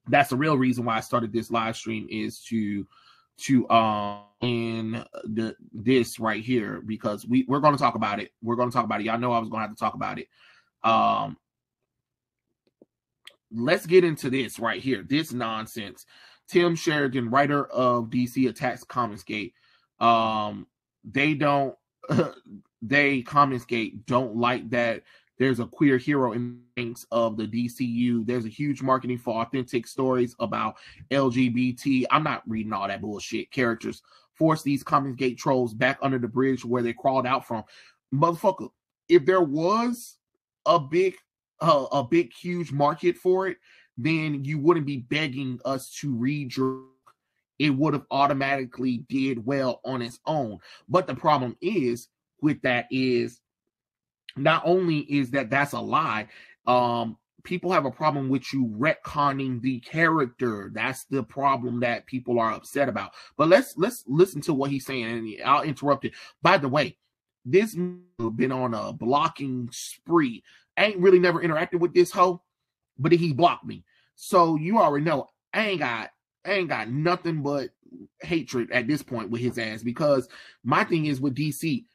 That's the real reason why I started this live stream, is to in this right here, because we're going to talk about it. We're going to talk about it. Y'all know I was going to have to talk about it. Let's get into this right here. This nonsense. Tim Sheridan, writer of DC Attacks Comicsgate. Comicsgate don't like that there's a queer hero in the ranks of the DCU. There's a huge marketing for authentic stories about LGBT. I'm not reading all that bullshit. Characters force these Comicsgate trolls back under the bridge where they crawled out from. Motherfucker, if there was a big, huge market for it, then you wouldn't be begging us to read your book. It would have automatically did well on its own. But the problem is with that is, not only is that's a lie, people have a problem with you retconning the character. That's the problem that people are upset about. But let's listen to what he's saying, and I'll interrupt it. By the way, this been on a blocking spree. I ain't really never interacted with this hoe, but he blocked me. So you already know I ain't got nothing but hatred at this point with his ass, because my thing is with DC,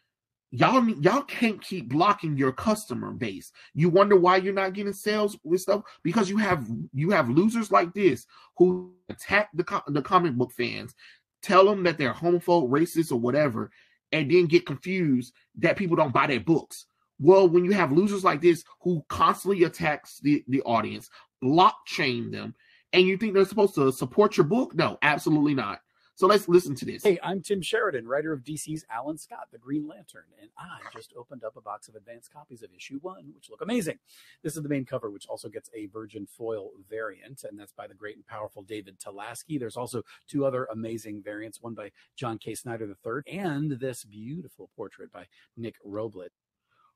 y'all can't keep blocking your customer base. You wonder why you're not getting sales with stuff? Because you have losers like this who attack the comic book fans, tell them that they're homophobe, racist, or whatever, and then get confused that people don't buy their books. Well, when you have losers like this who constantly attacks the audience, blockchain them, and you think they're supposed to support your book? No, absolutely not. So let's listen to this. Hey, I'm Tim Sheridan, writer of DC's Alan Scott, The Green Lantern, and I just opened up a box of advanced copies of issue 1, which look amazing. This is the main cover, which also gets a virgin foil variant, and that's by the great and powerful David Talaski. There's also 2 other amazing variants, one by John K. Snyder III, and this beautiful portrait by Nick Robles.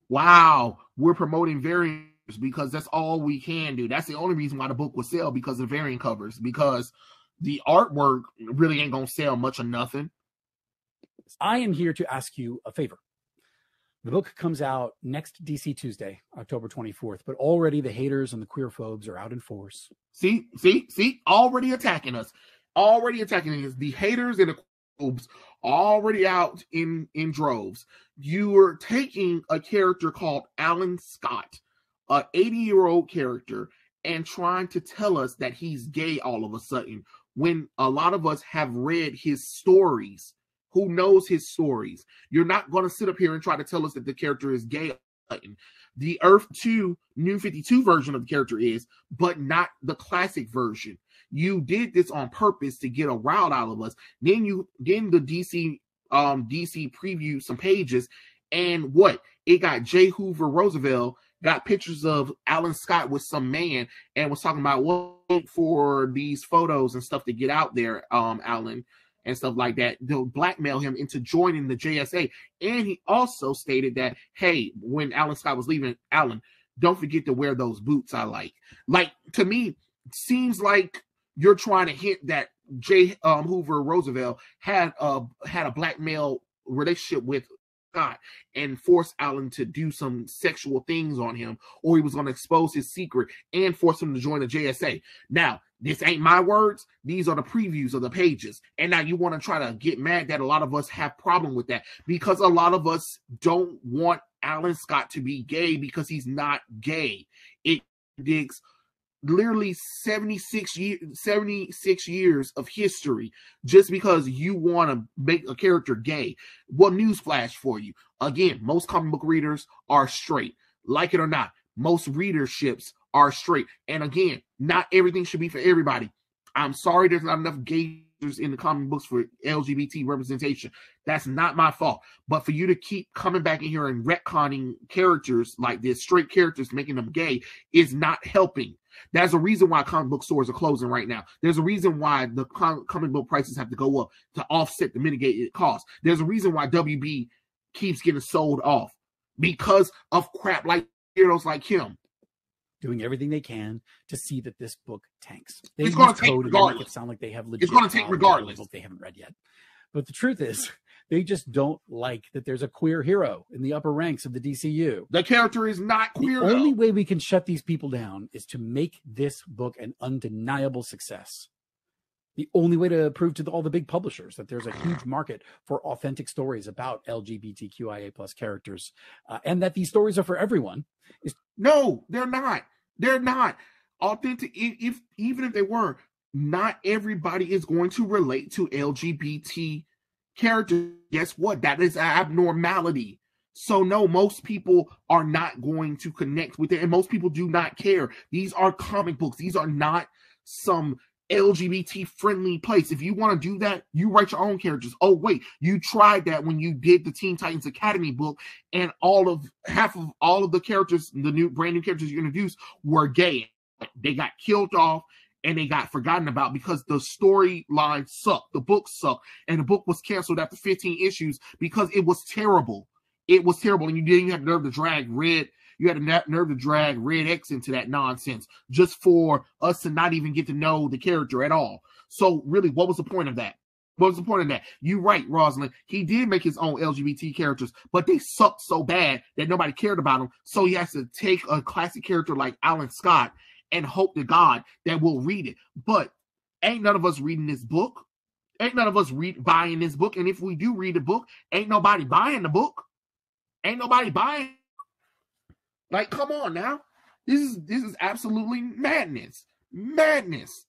Wow, we're promoting variants because that's all we can do. That's the only reason why the book will sell, because of variant covers, because the artwork really ain't gonna sell much of nothing. I am here to ask you a favor. The book comes out next DC Tuesday, October 24th, but already the haters and the queerphobes are out in force. See, already attacking us. The haters and the queerphobes already out in droves. You are taking a character called Alan Scott, an 80-year-old character, and trying to tell us that he's gay all of a sudden, when a lot of us have read his stories. Who knows his stories? You're not going to sit up here and try to tell us that the character is gay. The Earth 2 New 52 version of the character is, but not the classic version. You did this on purpose to get a rile out of us. Then the DC previewed some pages, and what? It got J. Hoover Roosevelt got pictures of Alan Scott with some man and was talking about what for these photos and stuff to get out there, Alan, and stuff like that. They'll blackmail him into joining the JSA. And he also stated that, hey, when Alan Scott was leaving, Alan, don't forget to wear those boots I like. Like, to me, seems like you're trying to hint that J. Hoover Roosevelt had a blackmail relationship with Scott and force Alan to do some sexual things on him, or he was going to expose his secret and force him to join the JSA. Now, this ain't my words. These are the previews of the pages. And now you want to try to get mad that a lot of us have problem with that, because a lot of us don't want Alan Scott to be gay, because he's not gay. It digs literally 76 years of history just because you want to make a character gay. Well, newsflash for you. Again, most comic book readers are straight. Like it or not, most readerships are straight. And again, not everything should be for everybody. I'm sorry there's not enough gays in the comic books for LGBT representation. That's not my fault. But for you to keep coming back in here and retconning characters like this, straight characters, making them gay, is not helping. There's a reason why comic book stores are closing right now. There's a reason why the comic book prices have to go up to offset the mitigated cost. There's a reason why WB keeps getting sold off, because of crap like heroes like him. Doing everything they can to see that this book tanks. It's going to tank regardless. It sound like they have legit. It's going to tank regardless. Book they haven't read yet. But the truth is, They just don't like that there's a queer hero in the upper ranks of the DCU. The character is not queer. The only way we can shut these people down is to make this book an undeniable success. The only way to prove to all the big publishers that there's a huge market for authentic stories about LGBTQIA plus characters, and that these stories are for everyone. No, they're not. They're not authentic. Even if they were, not everybody is going to relate to LGBT characters. Guess what? That is an abnormality. So no, most people are not going to connect with it, and most people do not care. These are comic books. These are not some LGBT friendly place. If you want to do that, you write your own characters. Oh wait, you tried that when you did the Teen Titans Academy book, and half of all of the characters, the brand new characters you introduced, were gay. They got killed off and they got forgotten about because the storyline sucked. The book sucked, and the book was canceled after 15 issues because it was terrible. It was terrible, and you didn't have the nerve to drag Red. You had a nerve to drag Red X into that nonsense just for us to not even get to know the character at all. So really, what was the point of that? What was the point of that? You're right, Rosalind. He did make his own LGBT characters, but they sucked so bad that nobody cared about them. So he has to take a classic character like Alan Scott and hope to God that we'll read it. But ain't none of us reading this book. Ain't none of us buying this book. And if we do read the book, ain't nobody buying the book. Ain't nobody buying. Like, come on now. This is absolutely madness. Madness.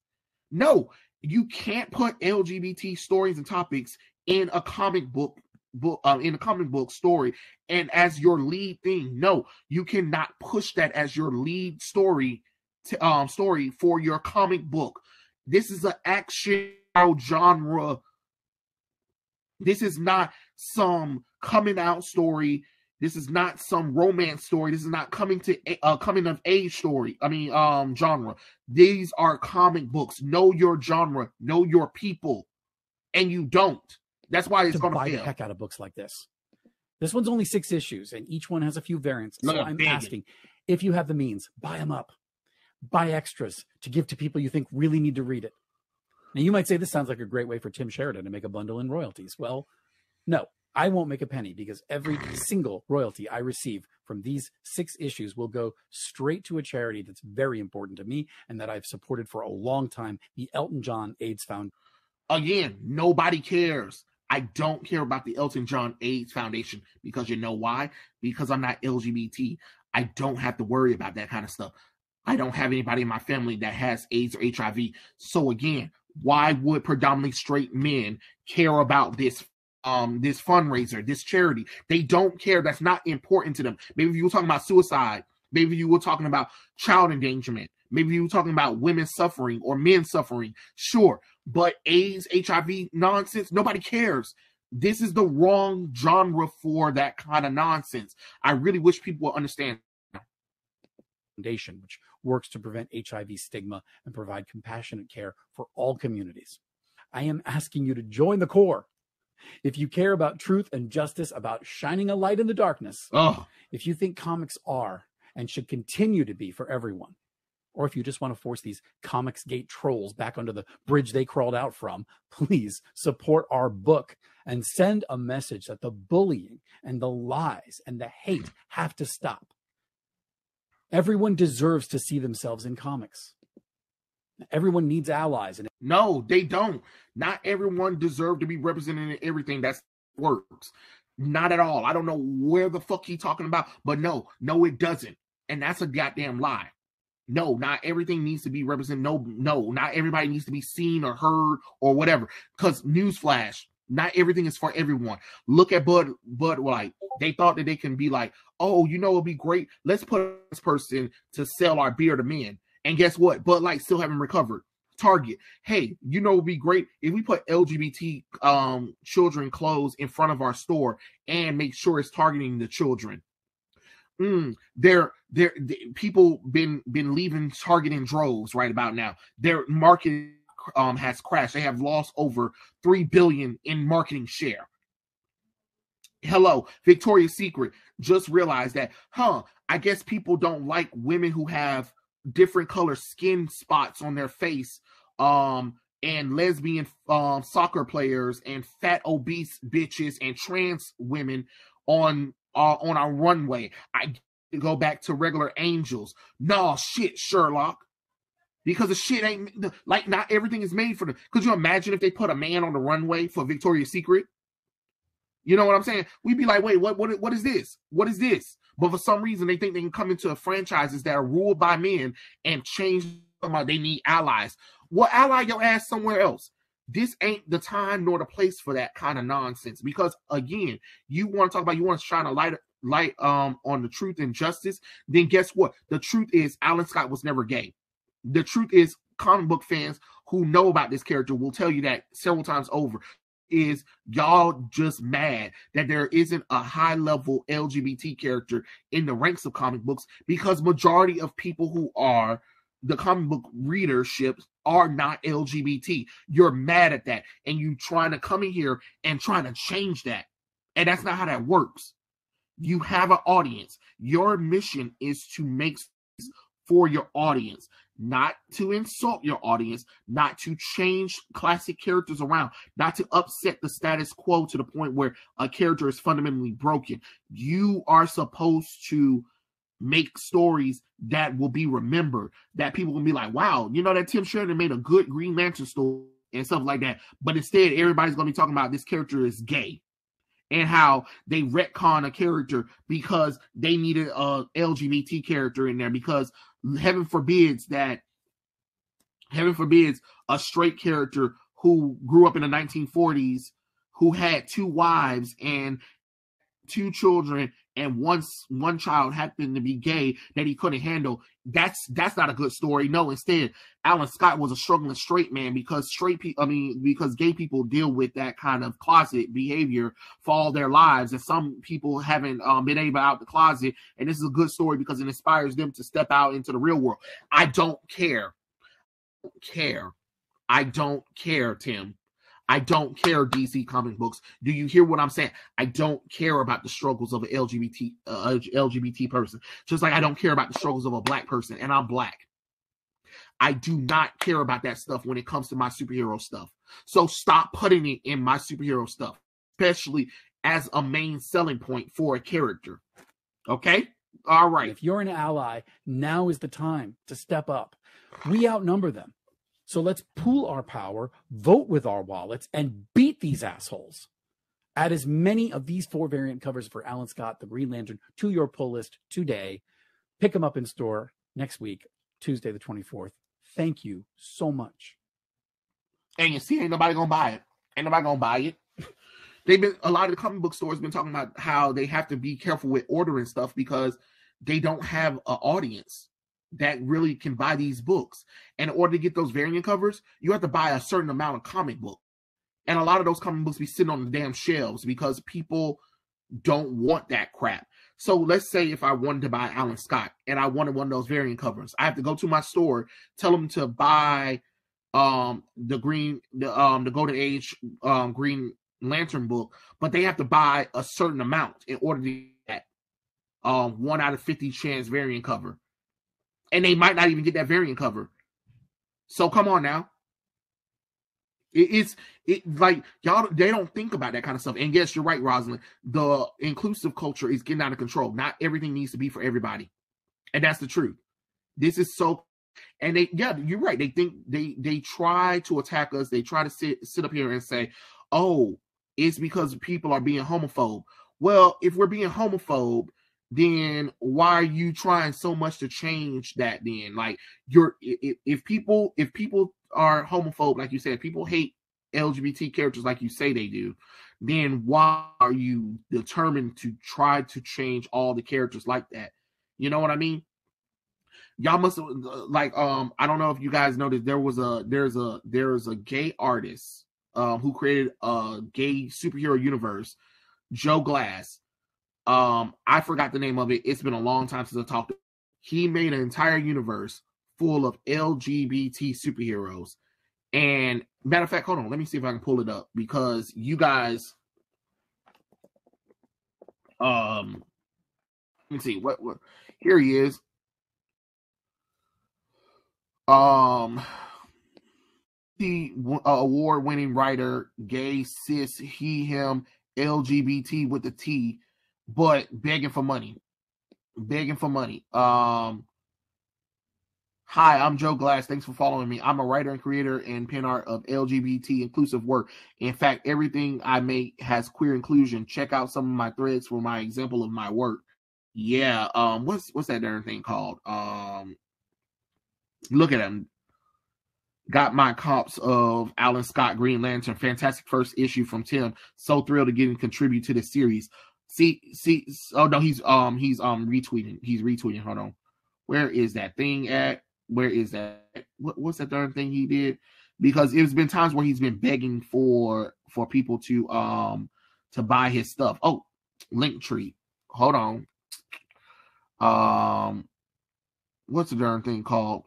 No, you can't put LGBT stories and topics in a comic book story and as your lead thing. No, you cannot push that as your lead story for your comic book. This is an action genre. This is not some coming out story. This is not some romance story. This is not coming of age story. Genre. These are comic books. Know your genre. Know your people. And you don't. That's why it's going to fail. Buy the heck out of books like this. This one's only 6 issues, and each one has a few variants. So I'm asking, if you have the means, buy them up. Buy extras to give to people you think really need to read it. Now, you might say this sounds like a great way for Tim Sheridan to make a bundle in royalties. Well, no. I won't make a penny because every single royalty I receive from these 6 issues will go straight to a charity that's very important to me and that I've supported for a long time, the Elton John AIDS Foundation. Again, nobody cares. I don't care about the Elton John AIDS Foundation because you know why? Because I'm not LGBT. I don't have to worry about that kind of stuff. I don't have anybody in my family that has AIDS or HIV. So again, why would predominantly straight men care about this fundraiser, this charity? They don't care. That's not important to them. Maybe if you were talking about suicide, maybe you were talking about child endangerment, maybe you were talking about women suffering or men suffering, sure. But AIDS, HIV nonsense, nobody cares. This is the wrong genre for that kind of nonsense. I really wish people would understand. Foundation, which works to prevent HIV stigma and provide compassionate care for all communities. I am asking you to join the core. If you care about truth and justice, about shining a light in the darkness, if you think comics are and should continue to be for everyone, or if you just want to force these Comics Gate trolls back under the bridge they crawled out from, please support our book and send a message that the bullying and the lies and the hate have to stop. Everyone deserves to see themselves in comics. Everyone needs allies. No, they don't. Not everyone deserves to be represented in everything. That works. Not at all. I don't know where the fuck he's talking about, but no, it doesn't. And that's a goddamn lie. No, not everything needs to be represented. No, not everybody needs to be seen or heard or whatever. Because newsflash, not everything is for everyone. Look at Bud Light. They thought that they can be like, oh, it'd be great. Let's put this person to sell our beer to men. And guess what? Bud Light still haven't recovered. Target. Hey, it would be great if we put LGBT children clothes in front of our store and make sure it's targeting the children. People been leaving Target in droves right about now. Their market has crashed. They have lost over $3 billion in marketing share. Hello, Victoria's Secret just realized that, I guess people don't like women who have different color skin spots on their face and lesbian soccer players and fat obese bitches and trans women on our runway. I go back to regular angels. No shit, Sherlock. Because the shit ain't like, not everything is made for them. Could you imagine if they put a man on the runway for Victoria's Secret? You know what I'm saying? We'd be like, wait, what is this? What is this? But for some reason, they think they can come into franchises that are ruled by men and change them out. They need allies. Well, ally your ass somewhere else. This ain't the time nor the place for that kind of nonsense. Because again, you want to talk about, you want to shine a light on the truth and justice. Then guess what? The truth is Alan Scott was never gay. The truth is, comic book fans who know about this character will tell you that several times over. Is y'all just mad that there isn't a high level LGBT character in the ranks of comic books, because majority of people who are the comic book readership are not LGBT. You're mad at that, and you trying to come in here and trying to change that, and that's not how that works. You have an audience. Your mission is to make for your audience, not to insult your audience, not to change classic characters around, not to upset the status quo to the point where a character is fundamentally broken. You are supposed to make stories that will be remembered, that people will be like, wow, you know, that Tim Sheridan made a good Green Lantern story and stuff like that. But instead, everybody's going to be talking about this character is gay, and how they retcon a character because they needed a LGBT character in there, because heaven forbids a straight character who grew up in the 1940s, who had 2 wives and 2 children, and one child happened to be gay that he couldn't handle. That's not a good story. No, instead, Alan Scott was a struggling straight man, because because gay people deal with that kind of closet behavior for all their lives, and some people haven't been able out the closet, and this is a good story because it inspires them to step out into the real world. I don't care, Tim. I don't care, DC comic books. Do you hear what I'm saying? I don't care about the struggles of an LGBT person. Just like I don't care about the struggles of a black person, and I'm black. I do not care about that stuff when it comes to my superhero stuff. So stop putting it in my superhero stuff, especially as a main selling point for a character. Okay? All right. If you're an ally, now is the time to step up. We outnumber them. So let's pool our power, vote with our wallets, and beat these assholes. Add as many of these 4 variant covers for Alan Scott, the Green Lantern, to your pull list today. Pick them up in store next week, Tuesday the 24th. Thank you so much. And you see, ain't nobody gonna buy it. A lot of the comic book stores been talking about how they have to be careful with ordering stuff because they don't have an audience that really can buy these books. And in order to get those variant covers, you have to buy a certain amount of comic book. And a lot of those comic books be sitting on the damn shelves because people don't want that crap. So let's say if I wanted to buy Alan Scott and I wanted one of those variant covers, I have to go to my store, tell them to buy the Golden Age Green Lantern book, but they have to buy a certain amount in order to get that 1 out of 50 chance variant cover. And they might not even get that variant cover. So come on now. It's like y'all, they don't think about that kind of stuff. And yes, you're right, Rosalind. The inclusive culture is getting out of control. Not everything needs to be for everybody. And that's the truth. This is so, and you're right. They think they try to attack us. They try to sit up here and say, oh, it's because people are being homophobe. Well, if we're being homophobe, then why are you trying so much to change that? Then, like, if people are homophobe, like you said, people hate LGBT characters like you say they do, then why are you determined to try to change all the characters like that? You know what I mean? Y'all must like I don't know if you guys noticed there's a gay artist who created a gay superhero universe, Joe Glass. I forgot the name of it. It's been a long time since I talked to him. He made an entire universe full of LGBT superheroes. And matter of fact, hold on, let me see if I can pull it up, because you guys let me see what here he is. the award-winning writer, gay, cis, he, him, LGBT with the T, but begging for money. Begging for money. Hi, I'm Joe Glass. Thanks for following me. I'm a writer and creator and pen art of LGBT inclusive work. In fact, everything I make has queer inclusion. Check out some of my threads for my example of my work. Yeah, what's that darn thing called? Look at him. Got my cops of Alan Scott Green Lantern. Fantastic first issue from Tim. So thrilled to get and contribute to the series. See. Oh no, he's retweeting. He's retweeting. Hold on. Where is that thing at? Where is that? What's that darn thing he did? Because it's been times where he's been begging for people to buy his stuff. Oh, Linktree. Hold on. What's the darn thing called?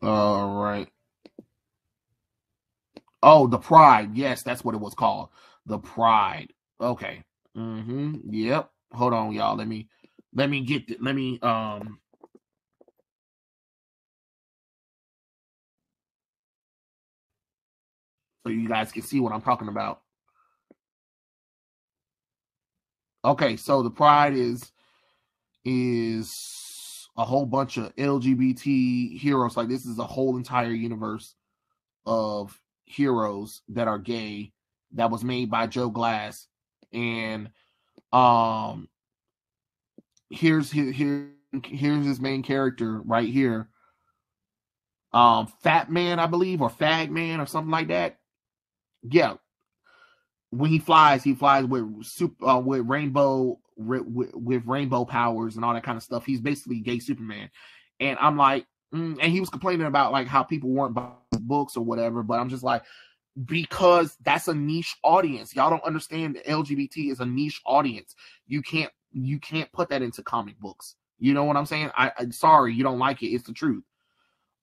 All right. Oh, the Pride. Yes, that's what it was called. The Pride. Okay. Yep. Hold on, y'all. Let me get so you guys can see what I'm talking about. Okay, so the Pride is a whole bunch of LGBT heroes. Like, this is a whole entire universe of heroes that are gay that was made by Joe Glass. And here's his main character right here. Fat Man, I believe, or Fag Man or something like that. Yeah. When he flies with rainbow with rainbow powers and all that kind of stuff. He's basically gay Superman. And I'm like, and he was complaining about like how people weren't buying books or whatever, but I'm just like, because that's a niche audience. Y'all don't understand that LGBT is a niche audience. You can't put that into comic books. You know what I'm saying? I'm sorry, you don't like it. It's the truth.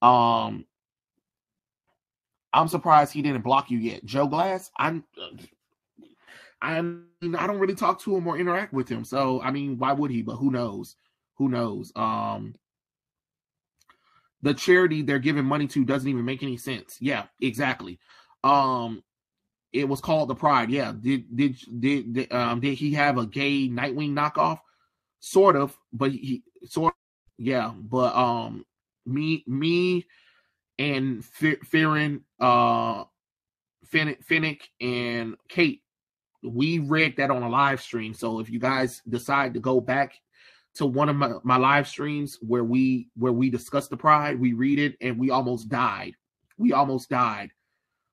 I'm surprised he didn't block you yet. Joe Glass, I don't really talk to him or interact with him. So, I mean, why would he? But who knows? The charity they're giving money to doesn't even make any sense. Yeah, exactly. It was called the Pride. Yeah. Did he have a gay Nightwing knockoff? Sort of, but yeah. But me and Farron, Finnick and Kate, we read that on a live stream. So if you guys decide to go back to one of my live streams where we discussed the Pride, we read it and we almost died.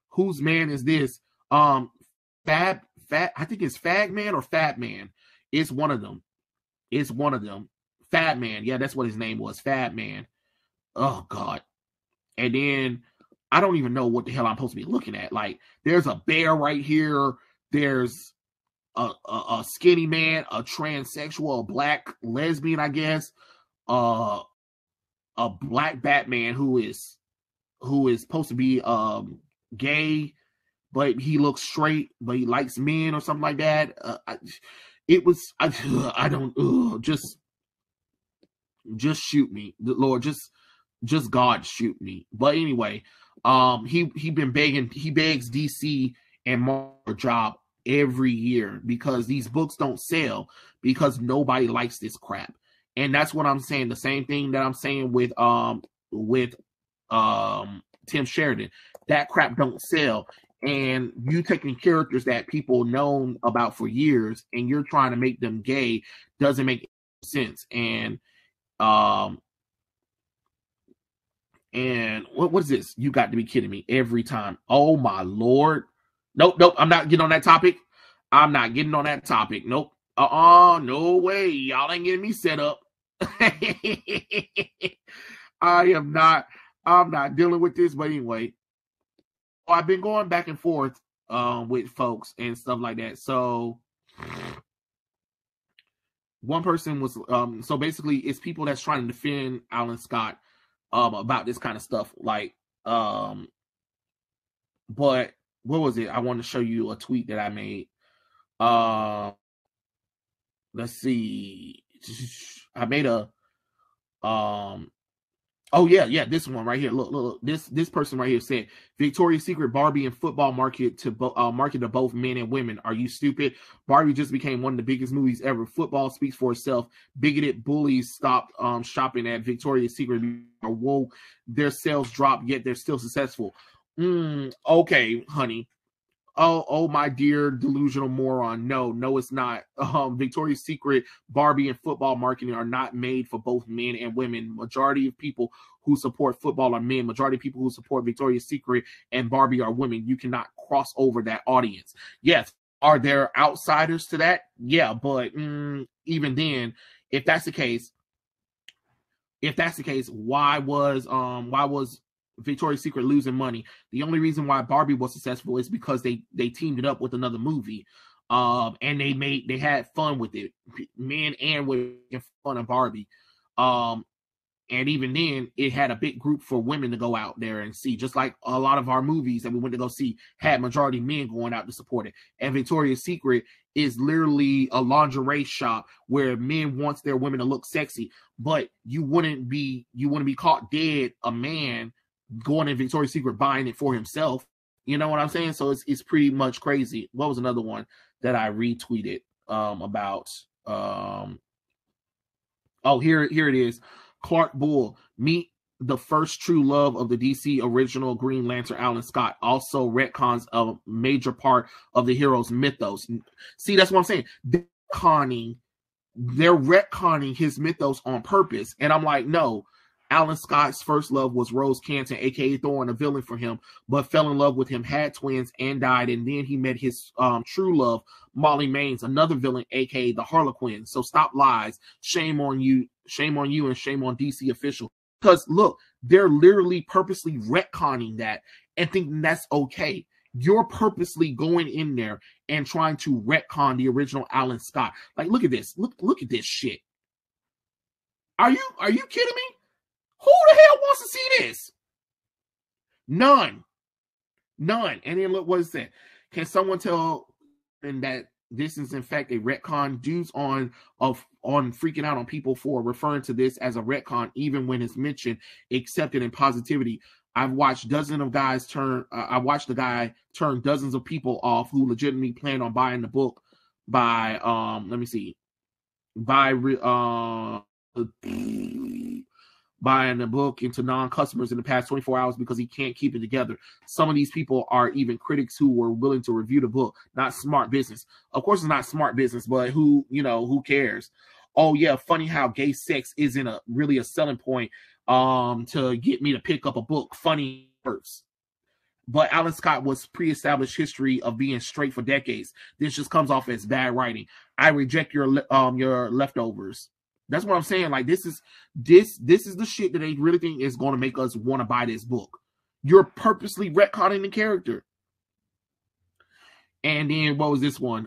Whose man is this? Fat, I think it's Fag Man or Fat Man. It's one of them. Fat Man. Yeah, that's what his name was. Fat Man. Oh God. And then I don't even know what the hell I'm supposed to be looking at. Like, there's a bear right here. There's a skinny man, a transsexual, a black lesbian, I guess, a black Batman who is supposed to be gay, but he looks straight, but he likes men or something like that. I don't just shoot me, Lord, just God shoot me. But anyway, he begs DC and Marvel a job every year because these books don't sell because nobody likes this crap. And that's what I'm saying. The same thing that I'm saying with Tim Sheridan. That crap don't sell. And you taking characters that people known about for years and you're trying to make them gay doesn't make sense. And what is this? You got to be kidding me every time. Oh my Lord. Nope. I'm not getting on that topic. Nope. No way. Y'all ain't getting me set up. I'm not dealing with this, but anyway. I've been going back and forth with folks and stuff like that. So one person was so basically it's people that's trying to defend Alan Scott about this kind of stuff. Like but what was it? I want to show you a tweet that I made. Let's see. I made a oh yeah, this one right here. Look. This person right here said Victoria's Secret Barbie and football market to both men and women. Are you stupid? Barbie just became one of the biggest movies ever. Football speaks for itself. Bigoted bullies stopped shopping at Victoria's Secret. Whoa, their sales dropped, yet they're still successful. Okay, honey. Oh, my dear delusional moron. No, it's not. Victoria's Secret, Barbie, and football marketing are not made for both men and women. Majority of people who support football are men. Majority of people who support Victoria's Secret and Barbie are women. You cannot cross over that audience. Yes. Are there outsiders to that? Yeah, but even then, if that's the case, why was Victoria's Secret losing money? The only reason why Barbie was successful is because they teamed it up with another movie, and they had fun with it. Men and women had fun of Barbie, and even then, it had a big group for women to go out there and see. Just like a lot of our movies that we went to go see had majority men going out to support it. And Victoria's Secret is literally a lingerie shop where men wants their women to look sexy, but you wouldn't be caught dead, a man going in Victoria's Secret buying it for himself. You know what I'm saying? So it's pretty much crazy. What was another one that I retweeted about? Here it is. Clark Bull, meet the first true love of the DC original Green Lantern, Alan Scott. Also retcons a major part of the hero's mythos. See, that's what I'm saying. They're retconning his mythos on purpose. And I'm like, no. Alan Scott's first love was Rose Canton, aka Thorne, a villain for him, but fell in love with him, had twins, and died. And then he met his true love, Molly Maines, another villain, aka the Harlequin. So stop lies. Shame on you, and shame on DC official. Because look, they're literally purposely retconning that and thinking that's okay. You're purposely going in there and trying to retcon the original Alan Scott. Like, look at this. Look at this shit. Are you kidding me? Who the hell wants to see this? None. And then look what it said. Can someone tell that this is in fact a retcon? Dudes on freaking out on people for referring to this as a retcon, even when it's mentioned, accepted in positivity. I've watched the guy turn dozens of people off who legitimately planned on buying the book by buying the book into non-customers in the past 24 hours because he can't keep it together. Some of these people are even critics who were willing to review the book. Not smart business. Of course, it's not smart business, but who cares? Oh yeah, funny how gay sex isn't really a selling point to get me to pick up a book. Funny first. But Alan Scott was pre-established history of being straight for decades. This just comes off as bad writing. I reject your leftovers. That's what I'm saying. Like, this is the shit that they really think is going to make us want to buy this book. You're purposely retconning the character. And then what was this one?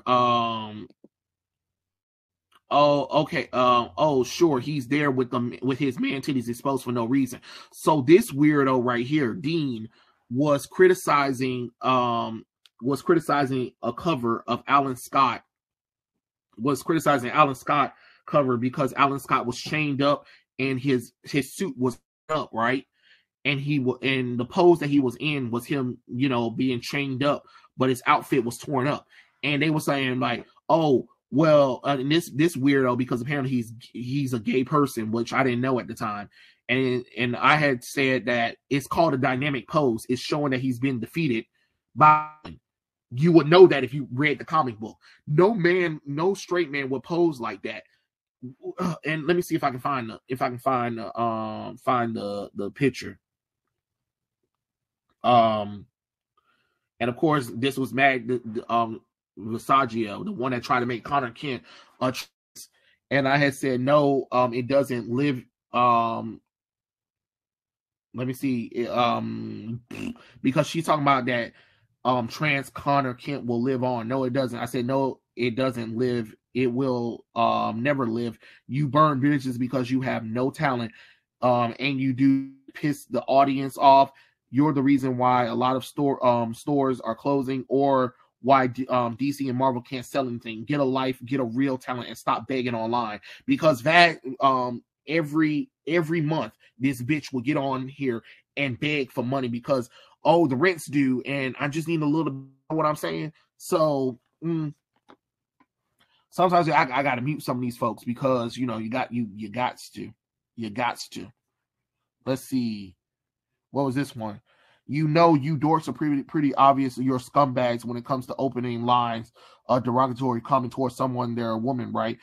Sure, he's there with his man titties exposed for no reason. So this weirdo right here, Dean, was criticizing a cover of Alan Scott. Was criticizing Alan Scott cover because Alan Scott was chained up and his suit was up, right? And the pose that he was in was him, being chained up, but his outfit was torn up. And they were saying like, oh, well, and this weirdo, because apparently he's a gay person, which I didn't know at the time. And I had said that it's called a dynamic pose. It's showing that he's been defeated by. You would know that if you read the comic book. No straight man would pose like that. And let me see if I can find the picture. And of course, this was Visaggio, the one that tried to make Connor Kent and I had said no, it doesn't live. Let me see, because she's talking about that trans Connor Kent will live on. No, it doesn't. I said no, it doesn't live. It will never live. You burn bridges because you have no talent, and you do piss the audience off. You're the reason why a lot of stores are closing or why DC and Marvel can't sell anything. Get a life, get a real talent, and stop begging online. Because that every month this bitch will get on here and beg for money because the rent's due and I just need a little bit of what I'm saying. So sometimes I gotta mute some of these folks because you got to. Let's see. What was this one? You dorks are pretty obvious. You're scumbags when it comes to opening lines, derogatory comment towards someone they're a woman, right?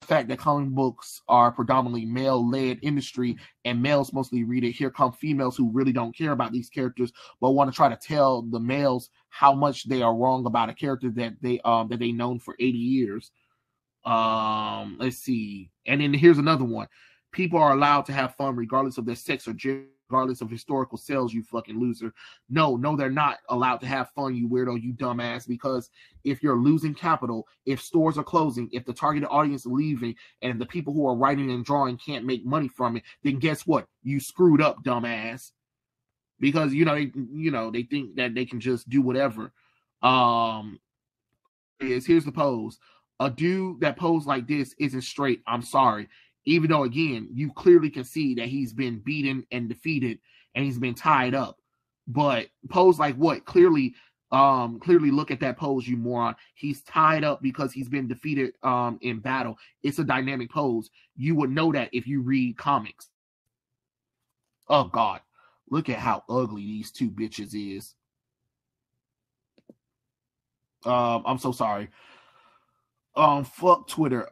The fact that comic books are predominantly male-led industry and males mostly read it. Here come females who really don't care about these characters, but want to try to tell the males how much they are wrong about a character that they known for 80 years. Let's see. And then here's another one. People are allowed to have fun regardless of their sex or gender, regardless of historical sales, you fucking loser. No, they're not allowed to have fun, you weirdo, you dumbass, because if you're losing capital, if stores are closing, if the targeted audience is leaving, and the people who are writing and drawing can't make money from it, then guess what? You screwed up, dumbass. Because, they think that they can just do whatever. Here's the pose. A dude that posed like this isn't straight. I'm sorry. Even though, again, you clearly can see that he's been beaten and defeated and he's been tied up. But pose like what? Clearly look at that pose, you moron. He's tied up because he's been defeated in battle. It's a dynamic pose. You would know that if you read comics. Oh, God. Look at how ugly these two bitches is. I'm so sorry. Fuck Twitter.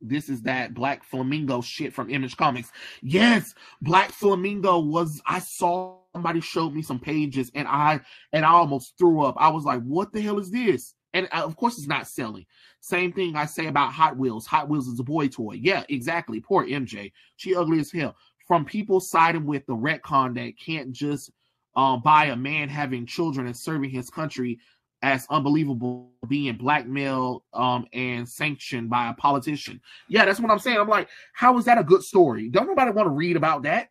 This is that Black Flamingo shit from Image Comics. Yes, Black Flamingo I saw somebody showed me some pages and I almost threw up. I was like, what the hell is this? And of course it's not selling. Same thing I say about Hot Wheels. Hot Wheels is a boy toy. Yeah, exactly. Poor MJ. She ugly as hell. From people siding with the retcon that can't just buy a man having children and serving his country as unbelievable, being blackmailed and sanctioned by a politician. Yeah, that's what I'm saying. I'm like, how is that a good story? Don't nobody want to read about that?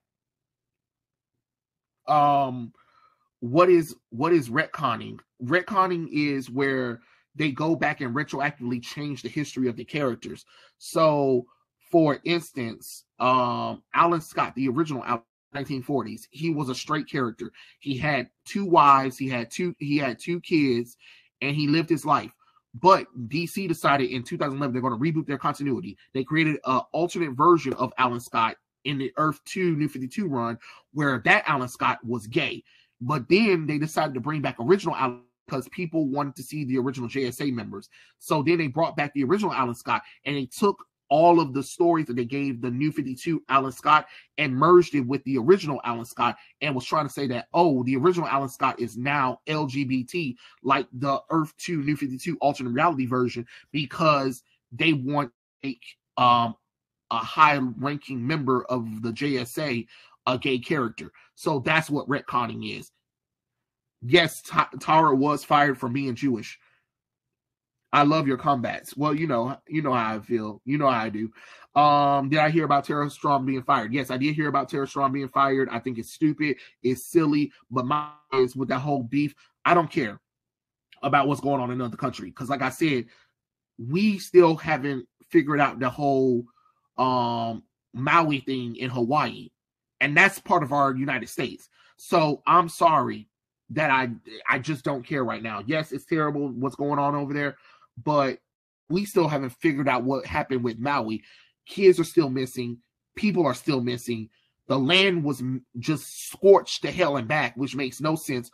What is retconning? Retconning is where they go back and retroactively change the history of the characters. So, for instance, Alan Scott, the original 1940s, he was a straight character. He had 2 wives, he had two kids, and he lived his life. But DC decided in 2011 they're going to reboot their continuity. They created an alternate version of Alan Scott in the Earth 2 New 52 run, where that Alan Scott was gay. But then they decided to bring back original Alan because people wanted to see the original JSA members. So then they brought back the original Alan Scott, and they took all of the stories that they gave the New 52 Alan Scott and merged it with the original Alan Scott and was trying to say that, the original Alan Scott is now LGBT, like the Earth 2 New 52 alternate reality version, because they want to make a high-ranking member of the JSA a gay character. So that's what retconning is. Yes, Tara was fired for being Jewish. I love your comebacks. Well, you know how I feel. You know how I do. Did I hear about Terra Stom being fired? Yes, I did hear about Terra Stom being fired. I think it's stupid. It's silly. But my is with that whole beef. I don't care about what's going on in another country. Because like I said, we still haven't figured out the whole Maui thing in Hawaii. And that's part of our United States. So I'm sorry that I just don't care right now. Yes, it's terrible what's going on over there, but we still haven't figured out what happened with Maui. Kids are still missing. People are still missing. The land was just scorched to hell and back, which makes no sense.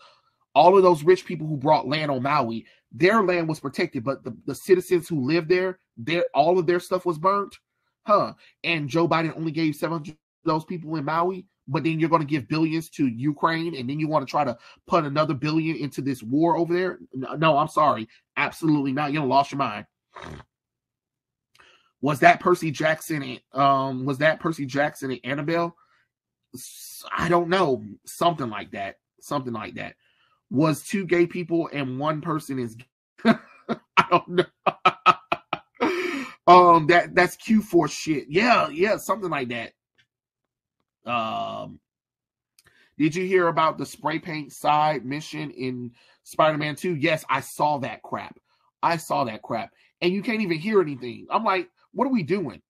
All of those rich people who brought land on Maui, their land was protected, but the citizens who lived there, all of their stuff was burnt. And Joe Biden only gave 700 of those people in Maui, but then you're going to give billions to Ukraine, and then you want to try to put another billion into this war over there? No, I'm sorry. Absolutely not. You lost your mind. Was that Percy Jackson? Was that Percy Jackson and Annabelle? I don't know. Something like that. Was 2 gay people and 1 person is I don't know. That's Q4 shit. Yeah, something like that. Did you hear about the spray paint side mission in Spider-Man 2? Yes, I saw that crap. And you can't even hear anything. I'm like, what are we doing?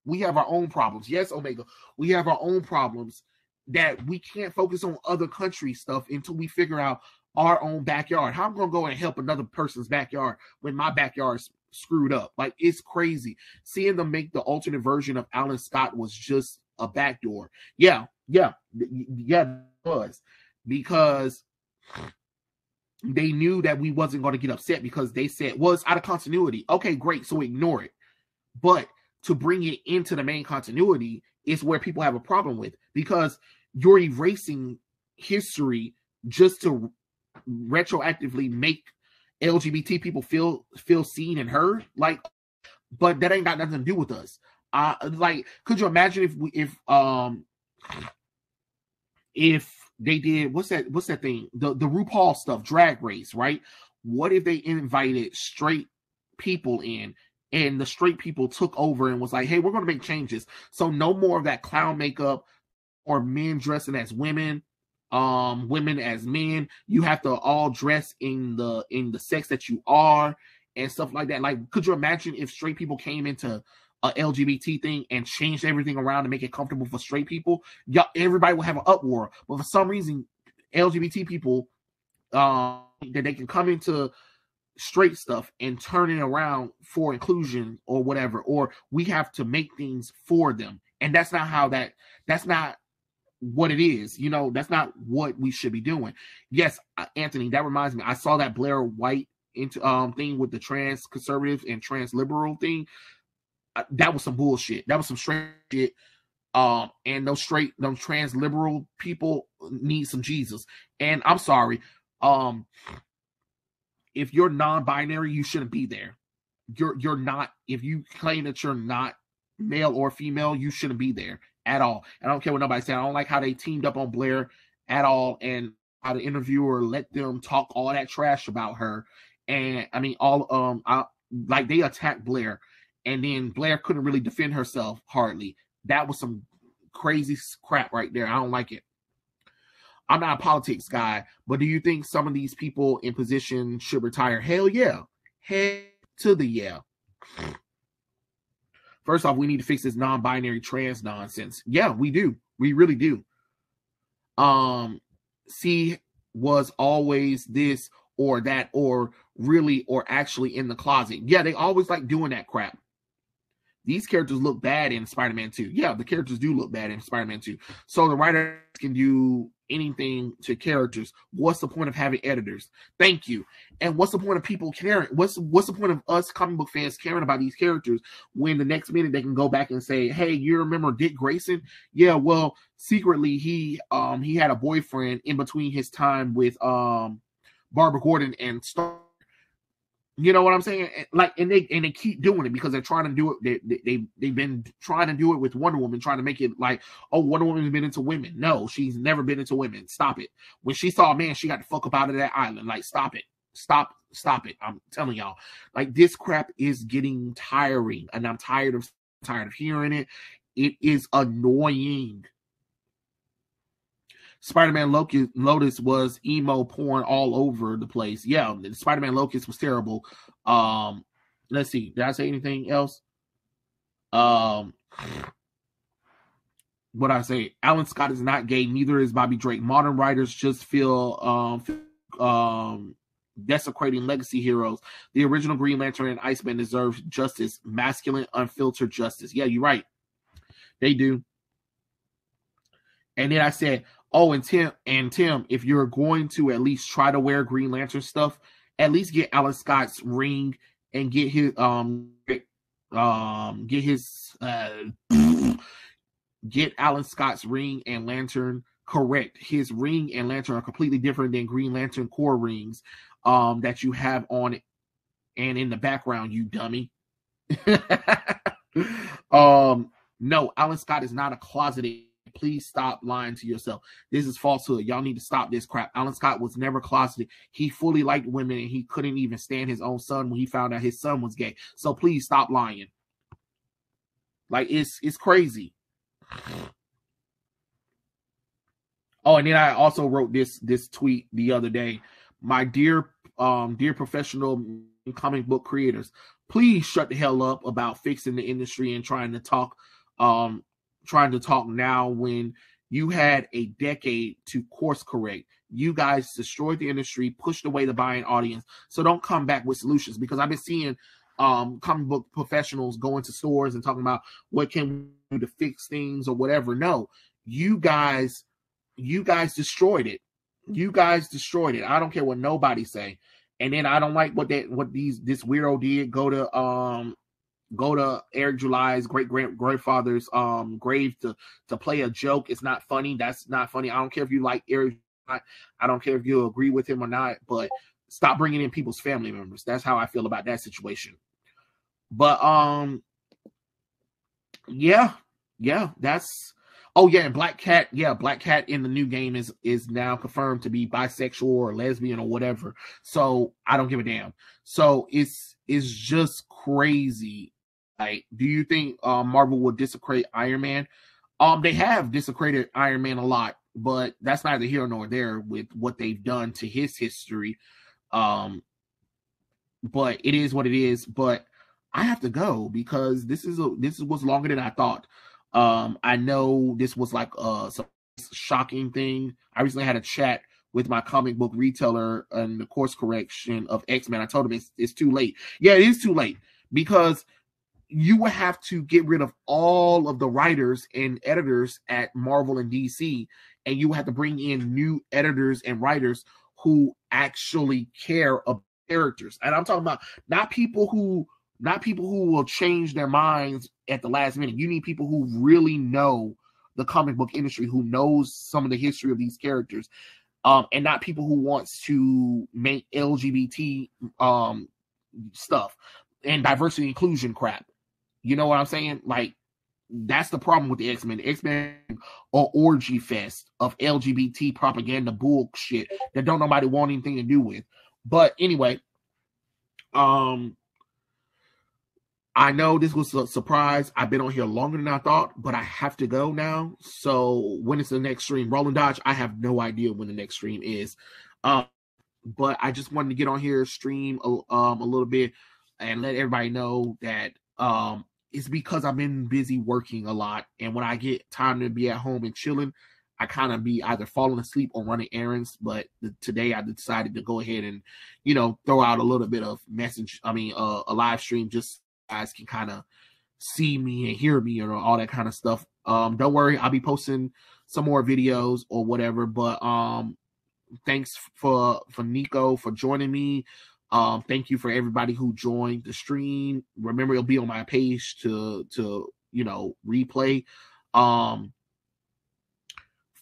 We have our own problems. Yes, Omega, we have our own problems that we can't focus on other country stuff until we figure out our own backyard. How am I going to go and help another person's backyard when my backyard's screwed up? Like, it's crazy. Seeing them make the alternate version of Alan Scott was just a backdoor. Yeah, it was. Because they knew that we wasn't going to get upset because they said, well, it's out of continuity. Okay, great. So ignore it. But to bring it into the main continuity is where people have a problem with, because you're erasing history just to retroactively make LGBT people feel seen and heard. Like, but that ain't got nothing to do with us. Like, could you imagine if they did what's that thing? The RuPaul stuff, Drag Race, right? What if they invited straight people in and the straight people took over and was like, hey, we're going to make changes. So no more of that clown makeup or men dressing as women, women as men. You have to all dress in the sex that you are and stuff like that. Like, could you imagine if straight people came into a LGBT thing and changed everything around to make it comfortable for straight people? Yeah, everybody would have an uproar. But for some reason, LGBT people, that they can come into straight stuff and turn it around for inclusion or whatever, or we have to make things for them. And that's not what it is. You know, that's not what we should be doing. Yes, Anthony, that reminds me, I saw that Blair White thing with the trans conservative and trans liberal thing. That was some bullshit. That was some straight shit. And those trans liberal people need some Jesus. And I'm sorry, if you're non-binary, you shouldn't be there. You're not. If you claim that you're not male or female, you shouldn't be there at all. And I don't care what nobody said. I don't like how they teamed up on Blair at all, and how the interviewer let them talk all that trash about her. And I mean, like they attacked Blair, and then Blair couldn't really defend herself hardly. That was some crazy crap right there. I don't like it. I'm not a politics guy, but do you think some of these people in position should retire? Hell yeah. Head to the yeah. First off, we need to fix this non-binary trans nonsense. Yeah, we do. We really do. C was always this or that, or really or actually in the closet. Yeah, they always like doing that crap. These characters look bad in Spider-Man 2. Yeah, the characters do look bad in Spider-Man 2. So the writers can do anything to characters. What's the point of having editors? Thank you. And what's the point of people caring? What's the point of us comic book fans caring about these characters when the next minute they can go back and say, hey, you remember Dick Grayson? Yeah, well, secretly he had a boyfriend in between his time with Barbara Gordon and Star. You know what I'm saying? Like, and they keep doing it because they're trying to do it. They've been trying to do it with Wonder Woman, trying to make it like, oh, Wonder Woman's been into women. No, she's never been into women. Stop it. When she saw a man, she got the fuck up out of that island. Like, stop it. Stop it. I'm telling y'all. Like, this crap is getting tiring, and I'm tired of hearing it. It is annoying. Spider-Man Lotus was emo porn all over the place. Yeah, Spider-Man Locust was terrible. Let's see. Did I say anything else? What I say? Alan Scott is not gay. Neither is Bobby Drake. Modern writers just feel desecrating legacy heroes. The original Green Lantern and Iceman deserve justice. Masculine, unfiltered justice. Yeah, you're right. They do. And then I said, oh, and Tim, if you're going to at least try to wear Green Lantern stuff, at least get Alan Scott's ring and get his get Alan Scott's ring and lantern correct. His ring and lantern are completely different than Green Lantern core rings that you have on it and in the background, you dummy. No, Alan Scott is not a closeted. Please stop lying to yourself. This is falsehood. Y'all need to stop this crap. Alan Scott was never closeted. He fully liked women, and he couldn't even stand his own son when he found out his son was gay. So please stop lying. Like, it's crazy. Oh, and then I also wrote this tweet the other day. My dear professional comic book creators, please shut the hell up about fixing the industry and trying to talk now when you had a decade to course correct. You guys destroyed the industry, pushed away the buying audience. So don't come back with solutions, because I've been seeing comic book professionals go into stores and talking about what can we do to fix things or whatever. No, you guys destroyed it. You guys destroyed it. I don't care what nobody say. And then I don't like what this weirdo did. Go to Eric July's great-grandfather's grave to play a joke. It's not funny. That's not funny. I don't care if you like Eric July. I don't care if you agree with him or not, but stop bringing in people's family members. That's how I feel about that situation. But yeah, that's. Oh yeah, and Black Cat in the new game is now confirmed to be bisexual or lesbian or whatever. So I don't give a damn. So it's just crazy. Like, do you think Marvel will desecrate Iron Man? They have desecrated Iron Man a lot, but that's neither here nor there with what they've done to his history. But it is what it is. But I have to go because this was longer than I thought. I know this was like some shocking thing. I recently had a chat with my comic book retailer and the course correction of X-Men. I told him it's too late. Yeah, it is too late, because you would have to get rid of all of the writers and editors at Marvel and DC, and you would have to bring in new editors and writers who actually care about characters. And I'm talking about not people who will change their minds at the last minute. You need people who really know the comic book industry, who knows some of the history of these characters, and not people who wants to make LGBT stuff and diversity inclusion crap. You know what I'm saying? Like, that's the problem with the X-Men. The X-Men are orgy fest of LGBT propaganda bullshit that don't nobody want anything to do with. But anyway, I know this was a surprise. I've been on here longer than I thought, but I have to go now. So when is the next stream? Roll and Dodge, I have no idea when the next stream is. But I just wanted to get on here, stream a little bit, and let everybody know that it's because I've been busy working a lot. And when I get time to be at home and chilling, I kind of be either falling asleep or running errands. But today I decided to go ahead and, throw out a little bit of a live stream, just guys can kind of see me and hear me and all that kind of stuff. Don't worry, I'll be posting some more videos or whatever. But thanks for Nico for joining me. Thank you for everybody who joined the stream. Remember, it'll be on my page to replay.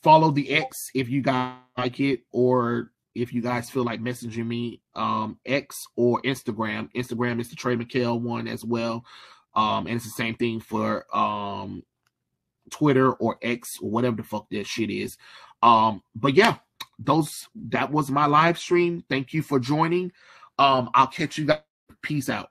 Follow the X if you guys like it, or if you guys feel like messaging me, X or Instagram. Instagram is the Trey McHale one as well. And it's the same thing for Twitter or X or whatever the fuck that shit is. But yeah, that was my live stream. Thank you for joining. I'll catch you guys. Peace out.